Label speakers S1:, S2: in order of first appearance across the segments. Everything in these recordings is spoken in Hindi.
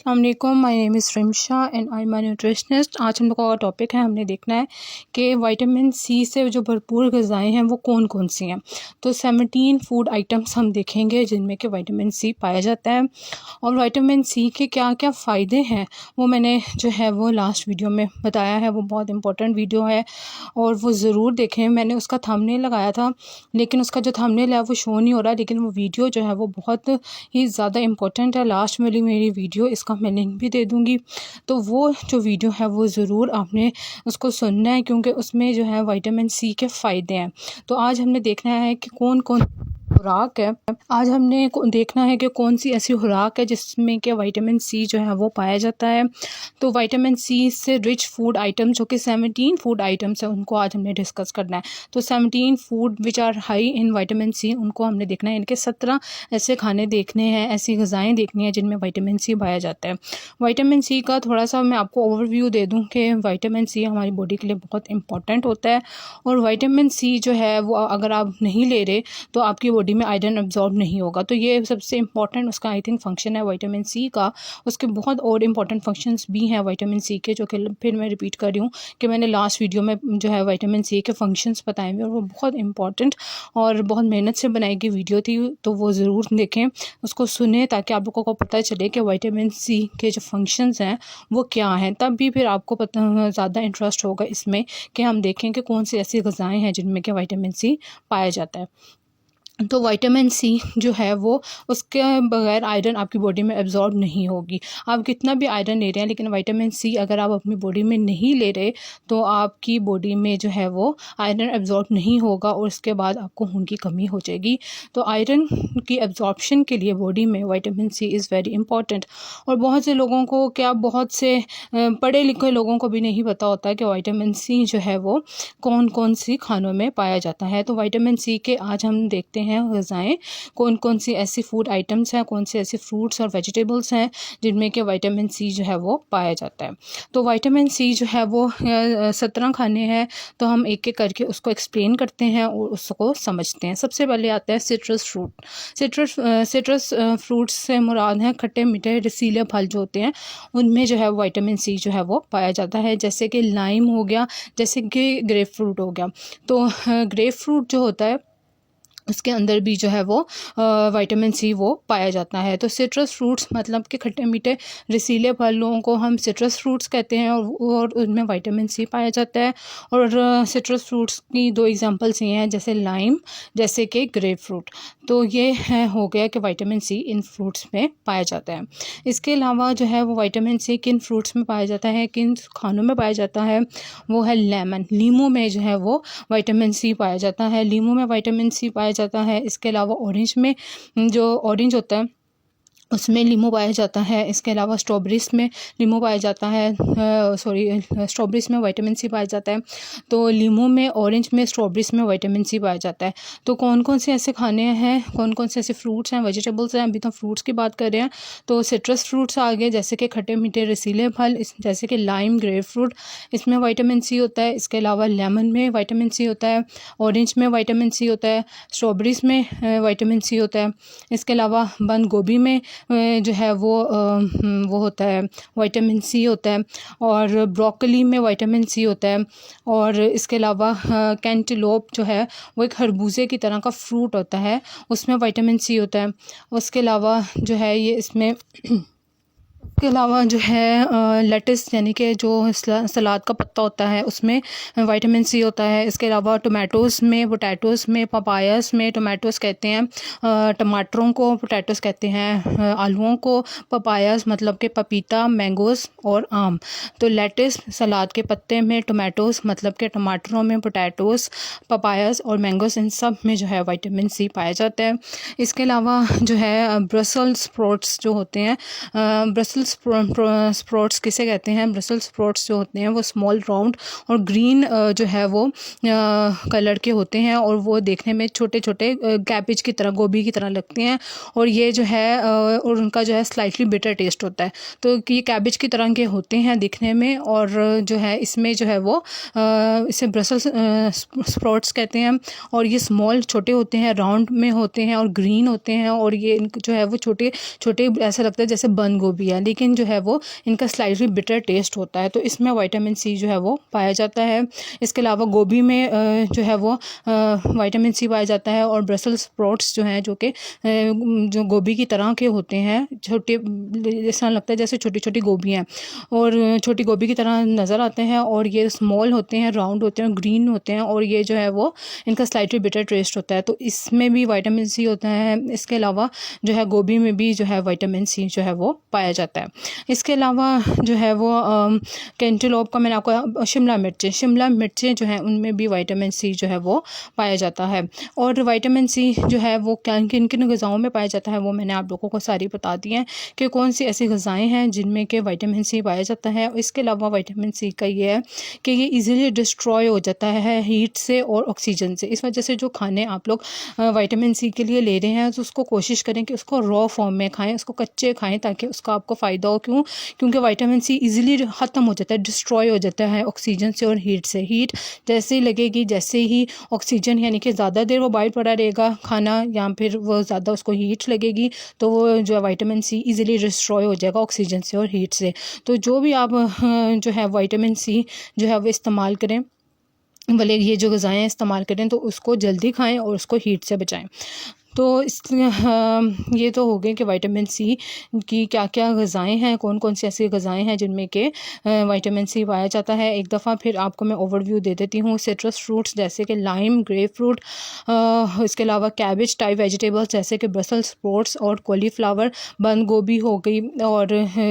S1: अस्सलाम वालेकुम, my name is Rimsha and I am a nutritionist. आज हम लोगों का टॉपिक है, हमने देखना है कि विटामिन सी से जो भरपूर ग़िज़ाएँ हैं वो कौन कौन सी हैं। तो 17 फूड आइटम्स हम देखेंगे जिनमें कि विटामिन सी पाया जाता है और विटामिन सी के क्या क्या फ़ायदे हैं वो मैंने जो है वो लास्ट वीडियो में बताया है। वो बहुत इंपॉर्टेंट वीडियो है और वो ज़रूर देखें। मैंने उसका थंबनेल लगाया था लेकिन उसका जो थंबनेल है वो शो नहीं हो रहा, लेकिन वो वीडियो जो है वो बहुत ही ज़्यादा इंपॉर्टेंट है। लास्ट वाली मेरी वीडियो, इसका मैं लिंक भी दे दूँगी, तो वो जो वीडियो है वो ज़रूर आपने उसको सुनना है क्योंकि उसमें जो है विटामिन सी के फ़ायदे हैं। तो आज हमने देखना है कि कौन कौन खुराक है। आज हमने देखना है कि कौन सी ऐसी खुराक है जिसमें कि विटामिन सी जो है वो पाया जाता है। तो विटामिन सी से रिच फूड आइटम जो कि 17 फूड आइटम्स हैं उनको आज हमने डिस्कस करना है। तो 17 food which are high in vitamin C उनको हमने देखना है। इनके 17 ऐसे खाने देखने हैं, ऐसी ग़िज़ाएँ देखनी है जिनमें विटामिन सी पाया जाता है। विटामिन सी का थोड़ा सा मैं आपको ओवरव्यू दे दूं कि विटामिन सी हमारी बॉडी के लिए बहुत इंपॉर्टेंट होता है और विटामिन सी जो है वो अगर आप नहीं ले रहे तो आपकी बॉडी में आयरन अब्जॉर्ब नहीं होगा। तो ये सबसे इंपॉर्टेंट उसका आई थिंक फंक्शन है विटामिन सी का। उसके बहुत और इंपॉर्टेंट फंक्शंस भी हैं विटामिन सी के, जो कि फिर मैं रिपीट कर रही हूँ कि मैंने लास्ट वीडियो में जो है विटामिन सी के फंक्शंस बताए हुए और वो बहुत इंपॉर्टेंट और बहुत मेहनत से बनाई गई वीडियो थी। तो वो ज़रूर देखें, उसको सुने ताकि आप लोगों को पता चले कि विटामिन सी के जो फंक्शंस हैं वो क्या हैं। तब भी फिर आपको पता ज़्यादा इंटरेस्ट होगा इसमें कि हम देखें कि कौन सी ऐसी ग़िज़ाएँ हैं जिनमें कि विटामिन सी पाया जाता है। तो विटामिन सी जो है वो उसके बगैर आयरन आपकी बॉडी में एब्जॉर्ब नहीं होगी। आप कितना भी आयरन ले रहे हैं लेकिन विटामिन सी अगर आप अपनी बॉडी में नहीं ले रहे तो आपकी बॉडी में जो है वो आयरन एब्जॉर्ब नहीं होगा और उसके बाद आपको खून की कमी हो जाएगी। तो आयरन की एब्जॉर्बशन के लिए बॉडी में vitamin C is very important. और बहुत से लोगों को, क्या बहुत से पढ़े लिखे लोगों को भी नहीं पता होता है कि विटामिन सी जो है वो कौन कौन सी खानों में पाया जाता है। तो विटामिन सी के आज हम देखते हैं ग़िज़ाएँ, कौन कौन सी ऐसी फूड आइटम्स हैं, कौन से ऐसे फ्रूट्स और वेजिटेबल्स हैं जिनमें कि विटामिन सी जो है वो पाया जाता है। तो विटामिन सी जो है वो 17 खाने हैं। तो हम एक एक करके उसको एक्सप्लेन करते हैं और उसको समझते हैं। सबसे पहले आता है सिट्रस फ्रूट। सिट्रस फ्रूट्स से मुराद हैं खट्टे मीठे रसीले फल जो होते हैं, उनमें जो है विटामिन सी जो है वो पाया जाता है। जैसे कि लाइम हो गया, जैसे कि ग्रेप फ्रूट हो गया। तो ग्रेप फ्रूट जो होता है उसके अंदर भी जो है वो विटामिन सी वो पाया जाता है। तो सिट्रस फ्रूट्स मतलब कि खट्टे मीठे रसीले फलों को हम सिट्रस फ्रूट्स कहते हैं और उनमें विटामिन सी पाया जाता है। और सिट्रस फ्रूट्स की दो एग्जांपल्स ये हैं, जैसे लाइम, जैसे कि ग्रेप फ्रूट। तो ये है हो गया कि विटामिन सी इन फ्रूट्स में पाया जाता है। इसके अलावा जो है वो विटामिन सी किन फ्रूट्स में पाया जाता है, किन खानों में पाया जाता है, वो है लेमन। लीमू में जो है वो विटामिन सी पाया जाता है। लीमू में विटामिन सी पाया जाता है। इसके अलावा ऑरेंज में, जो ऑरेंज होता है उसमें लीमू पाया जाता है। इसके अलावा स्ट्रॉबेरीज़ में लीमू पाया जाता है, स्ट्रॉबेरीज़ में विटामिन सी पाया जाता है। तो लीमू में, ऑरेंज में, स्ट्रॉबेरीज़ में विटामिन सी पाया जाता है। तो कौन कौन से ऐसे खाने हैं, कौन कौन से ऐसे फ्रूट्स हैं, वेजिटेबल्स हैं, अभी तो फ्रूट्स की बात कर रहे हैं। तो सिट्रस फ्रूट्स आ गए, जैसे कि खट्टे मीठे रसीले फल, जैसे कि लाइम, ग्रेप फ्रूट, इसमें विटामिन सी होता है। इसके अलावा लेमन में विटामिन सी होता है, ऑरेंज में विटामिन सी होता है, स्ट्रॉबेरीज़ में विटामिन सी होता है। इसके अलावा बंद गोभी में जो है वो होता है, विटामिन सी होता है। और ब्रोकली में विटामिन सी होता है। और इसके अलावा कैंटेलोप जो है वो एक खरबूजे की तरह का फ्रूट होता है, उसमें विटामिन सी होता है। उसके अलावा जो है ये इसमें इसके अलावा जो है लेट्स यानी कि जो सलाद का पत्ता होता है उसमें विटामिन सी होता है। इसके अलावा टोमेटोज़ में, पोटैटोज़ में, पपायास में, टोमेटोज़ कहते हैं टमाटरों को, पोटैटोज़ कहते हैं आलूओं को, पपायास मतलब कि पपीता, मैंगोज़ और आम। तो लेट्स सलाद के पत्ते में, टोमेटोज़ मतलब कि टमाटरों में, पोटैटोज़, पपायास और मैंगोज़, इन सब में जो है विटामिन सी पाया जाता है। इसके अलावा जो है ब्रसल्स स्प्राउट्स जो होते हैं, ब्रसल्स स्प्राउट्स किसे कहते हैं, ब्रसल्स स्प्राउट्स जो होते हैं वो स्मॉल राउंड और ग्रीन जो है वो कलर के होते हैं और वो देखने में छोटे छोटे कैबेज की तरह, गोभी की तरह लगते हैं। और ये जो है और उनका जो है स्लाइटली बिटर टेस्ट होता है। तो ये कैबेज की तरह के होते हैं दिखने में और जो है इसमें जो है वो इसे ब्रसल्स स्प्राउट्स कहते हैं। और ये स्मॉल छोटे होते हैं, राउंड में होते हैं और ग्रीन होते हैं और ये जो है वो छोटे छोटे ऐसा लगता है जैसे बंद गोभी है, लेकिन जो है वो इनका स्लाइटली बिटर टेस्ट होता है, तो इसमें विटामिन सी जो है वो पाया जाता है। इसके अलावा गोभी में जो है वो विटामिन सी पाया जाता है, और ब्रसेल्स स्प्राउट्स जो हैं, जो कि जो गोभी की तरह के होते हैं, छोटे, ऐसा लगता है जैसे छोटी छोटी गोभी हैं और छोटी गोभी की तरह नज़र आते हैं, और ये स्मॉल होते हैं, राउंड होते हैं, ग्रीन होते हैं, और ये जो है वो इनका स्लाइटली बिटर टेस्ट होता है, तो इसमें भी विटामिन सी होता है। इसके अलावा जो है गोभी में भी जो है विटामिन सी जो है वो पाया जाता है। इसके अलावा जो है वो कैंटेलोप का, मैंने आपको शिमला मिर्चें जो हैं उनमें भी विटामिन सी जो है वो पाया जाता है। और विटामिन सी जो है वो किन किन ग़िज़ाओं में पाया जाता है वो मैंने आप लोगों को सारी बता दी हैं कि कौन सी ऐसी ग़िज़ाएँ हैं जिनमें कि विटामिन सी पाया जाता है। इसके अलावा विटामिन सी का ये है कि ये ईज़िली डिस्ट्रॉय हो जाता है हीट से और ऑक्सीजन से। इस वजह से जो खाने आप लोग विटामिन सी के लिए ले रहे हैं, तो उसको कोशिश करें कि उसको रॉ फॉर्म में खाएँ, उसको कच्चे खाएँ, ताकि उसका आपको फ़ायदा हो। क्योंकि विटामिन सी ईज़िली ख़त्म हो जाता है, डिस्ट्रॉय हो जाता है ऑक्सीजन से और हीट से। हीट जैसे ही लगेगी, जैसे ही ऑक्सीजन, यानी कि ज़्यादा देर वो बाहर पड़ा रहेगा खाना, या फिर वो ज़्यादा उसको हीट लगेगी, तो वो जो विटामिन सी ईज़िली डिस्ट्रॉय हो जाएगा ऑक्सीजन से और हीट से। तो जो भी आप जो है विटामिन सी जो है वो इस्तेमाल करें, भले ये जो ग़िज़ाएँ इस्तेमाल करें, तो उसको जल्दी खाएँ और उसको हीट से बचाएँ। तो ये तो हो गए कि विटामिन सी की क्या क्या ग़िज़ाएँ हैं, कौन कौन सी ऐसी ग़िज़ाएँ हैं जिनमें कि विटामिन सी पाया जाता है। एक दफ़ा फिर आपको मैं ओवरव्यू दे देती हूँ। सिट्रस फ्रूट्स जैसे कि लाइम, ग्रेप फ्रूट, इसके अलावा कैबेज टाइप वेजिटेबल्स जैसे कि ब्रसेल्स स्प्राउट्स और कॉलीफ्लावर, बंद गोभी हो गई, और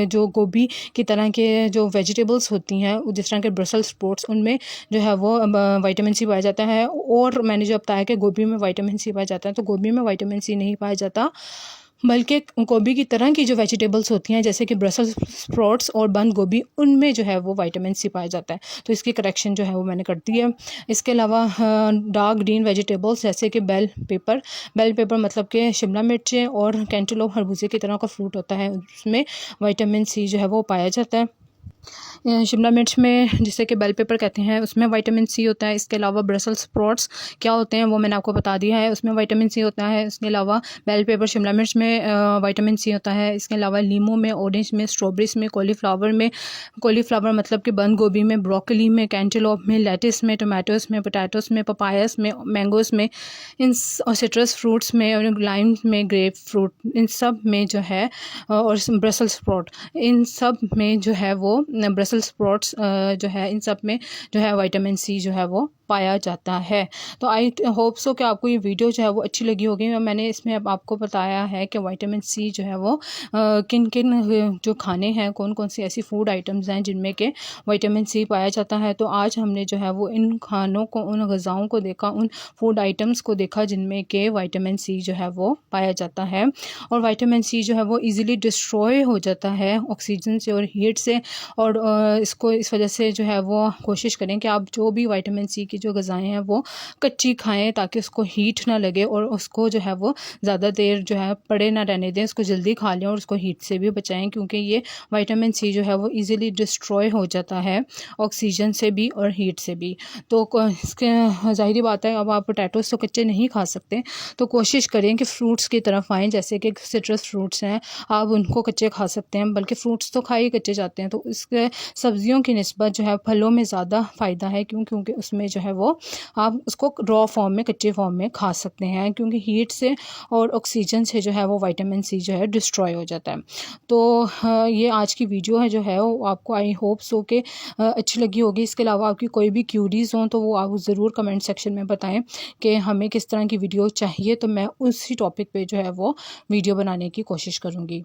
S1: जो गोभी की तरह के जो वेजिटेबल्स होती हैं जिस तरह के ब्रसेल्स स्प्राउट्स, उनमें जो है वो विटामिन सी पाया जाता है। और मैंने जो बताया कि गोभी में विटामिन सी पाया जाता है, तो गोभी में विटामिन सी नहीं पाया जाता, बल्कि गोभी की तरह की जो वेजिटेबल्स होती हैं जैसे कि ब्रसेल्स स्प्राउट्स और बंद गोभी, उनमें जो है वो विटामिन सी पाया जाता है। तो इसकी करेक्शन जो है वो मैंने कर दी है। इसके अलावा डार्क ग्रीन वेजिटेबल्स जैसे कि बेल पेपर मतलब कि शिमला मिर्चें, और कैंटेलोप खरबूजे की तरह का फ्रूट होता है, उसमें विटामिन सी जो है वो पाया जाता है। शिमला मिर्च में, जिसे कि बेल पेपर कहते हैं, उसमें विटामिन सी होता है। इसके अलावा ब्रसेल्स स्प्राउट्स क्या होते हैं वो मैंने आपको बता दिया है, उसमें विटामिन सी होता है। इसके अलावा बेल पेपर, शिमला मिर्च में विटामिन सी होता है। इसके अलावा लीमू में, ऑरेंज में, स्ट्रॉबेरीज में, कॉलीफ्लावर मतलब कि बंद गोभी में, ब्रोकली में, कैंटेलोप में, लेटिस में, टमाटोज़ में, पोटैटोज़ में, पपायास में, मैंगोज़ में, और सिट्रस फ्रूट्स में, और लाइम में, ग्रेप फ्रूट, इन सब में जो है, और ब्रसेल्स स्प्राउट, इन सब में जो है वो ब्रसेल्स स्प्राउट्स जो है, इन सब में जो है विटामिन सी जो है वो पाया जाता है। तो आई होप सो कि आपको ये वीडियो जो है वो अच्छी लगी होगी। मैंने इसमें अब आपको बताया है कि विटामिन सी जो है वो किन किन जो खाने हैं, कौन कौन सी ऐसी फूड आइटम्स हैं जिनमें के विटामिन सी पाया जाता है। तो आज हमने जो है वो इन खानों को, उन ग़िज़ाओं को देखा, उन फूड आइटम्स को देखा जिनमें के विटामिन सी जो है वो पाया जाता है। और विटामिन सी जो है वो ईज़िली डिस्ट्रॉय हो जाता है ऑक्सीजन से और हीट से, और इसको इस वजह से जो है वो कोशिश करें कि आप जो भी विटामिन सी की जो ग़िज़ाएँ हैं वो कच्ची खाएँ, ताकि उसको हीट ना लगे, और उसको जो है वो ज़्यादा देर जो है पड़े ना रहने दें, उसको जल्दी खा लें और उसको हीट से भी बचाएँ, क्योंकि ये विटामिन सी जो है वो ईज़िली डिस्ट्रॉय हो जाता है ऑक्सीजन से भी और हीट से भी। तो इसके ज़ाहिर बात है, अब आप पोटैटोज़ तो कच्चे नहीं खा सकते, तो कोशिश करें कि फ्रूट्स की तरफ आएँ, जैसे कि सिट्रस फ्रूट्स हैं, आप उनको कच्चे खा सकते हैं, बल्कि फ्रूट्स तो खाए ही कच्चे जाते हैं। तो इसके सब्जियों की निस्बत जो है फलों में ज़्यादा फ़ायदा है, क्योंकि उसमें जो है वो आप उसको रॉ फॉर्म में, कच्चे फॉर्म में खा सकते हैं, क्योंकि हीट से और ऑक्सीजन से जो है वो विटामिन सी जो है डिस्ट्रॉय हो जाता है। तो ये आज की वीडियो है जो है वो आपको आई होप सो के अच्छी लगी होगी। इसके अलावा आपकी कोई भी क्यूरीज़ हों तो वो आप ज़रूर कमेंट सेक्शन में बताएं कि हमें किस तरह की वीडियो चाहिए, तो मैं उसी टॉपिक पे जो है वो वीडियो बनाने की कोशिश करूँगी।